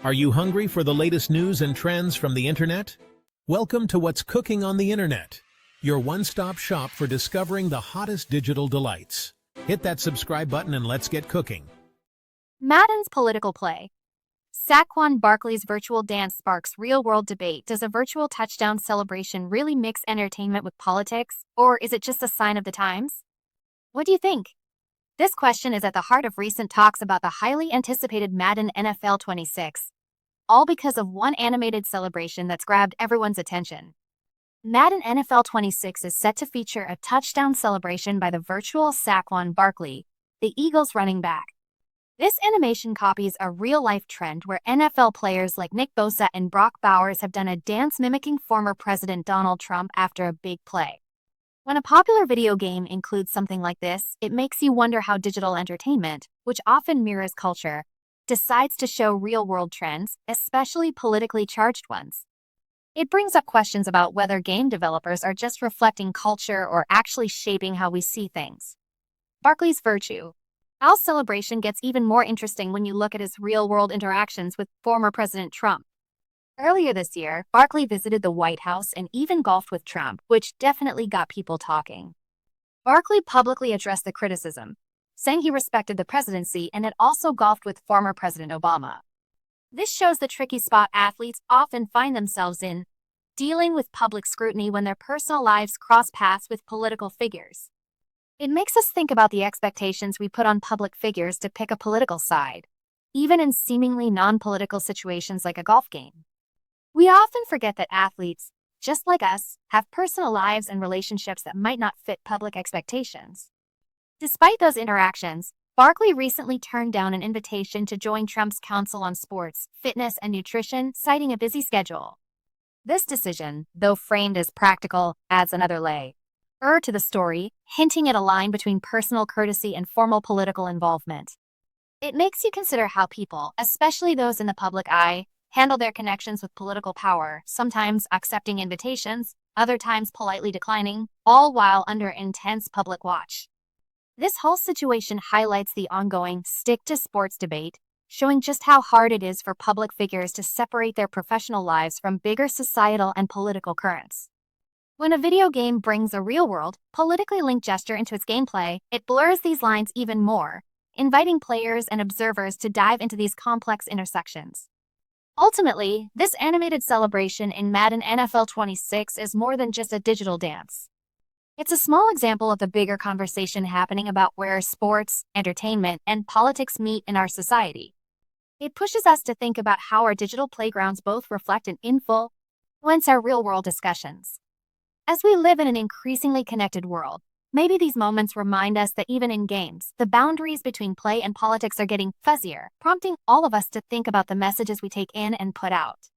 Are you hungry for the latest news and trends from the internet? Welcome to What's Cooking on the Internet, your one-stop shop for discovering the hottest digital delights. Hit that subscribe button and let's get cooking. Madden's political play. Saquon Barkley's virtual dance sparks real-world debate. Does a virtual touchdown celebration really mix entertainment with politics, or is it just a sign of the times? What do you think? This question is at the heart of recent talks about the highly anticipated Madden NFL 26, all because of one animated celebration that's grabbed everyone's attention. Madden NFL 26 is set to feature a touchdown celebration by the virtual Saquon Barkley, the Eagles running back. This animation copies a real-life trend where NFL players like Nick Bosa and Brock Bowers have done a dance mimicking former President Donald Trump after a big play. When a popular video game includes something like this, it makes you wonder how digital entertainment, which often mirrors culture, decides to show real-world trends, especially politically charged ones. It brings up questions about whether game developers are just reflecting culture or actually shaping how we see things. Barkley's virtue. Al's celebration gets even more interesting when you look at his real-world interactions with former President Trump. Earlier this year, Barkley visited the White House and even golfed with Trump, which definitely got people talking. Barkley publicly addressed the criticism, saying he respected the presidency and had also golfed with former President Obama. This shows the tricky spot athletes often find themselves in, dealing with public scrutiny when their personal lives cross paths with political figures. It makes us think about the expectations we put on public figures to pick a political side, even in seemingly non-political situations like a golf game. We often forget that athletes, just like us, have personal lives and relationships that might not fit public expectations. Despite those interactions, Barkley recently turned down an invitation to join Trump's Council on Sports, Fitness, and Nutrition, citing a busy schedule. This decision, though framed as practical, adds another layer to the story, hinting at a line between personal courtesy and formal political involvement. It makes you consider how people, especially those in the public eye, handle their connections with political power, sometimes accepting invitations, other times politely declining, all while under intense public watch. This whole situation highlights the ongoing stick-to-sports debate, showing just how hard it is for public figures to separate their professional lives from bigger societal and political currents. When a video game brings a real-world, politically linked gesture into its gameplay, it blurs these lines even more, inviting players and observers to dive into these complex intersections. Ultimately, this animated celebration in Madden NFL 26 is more than just a digital dance. It's a small example of the bigger conversation happening about where sports, entertainment, and politics meet in our society. It pushes us to think about how our digital playgrounds both reflect and influence our real-world discussions. As we live in an increasingly connected world, maybe these moments remind us that even in games, the boundaries between play and politics are getting fuzzier, prompting all of us to think about the messages we take in and put out.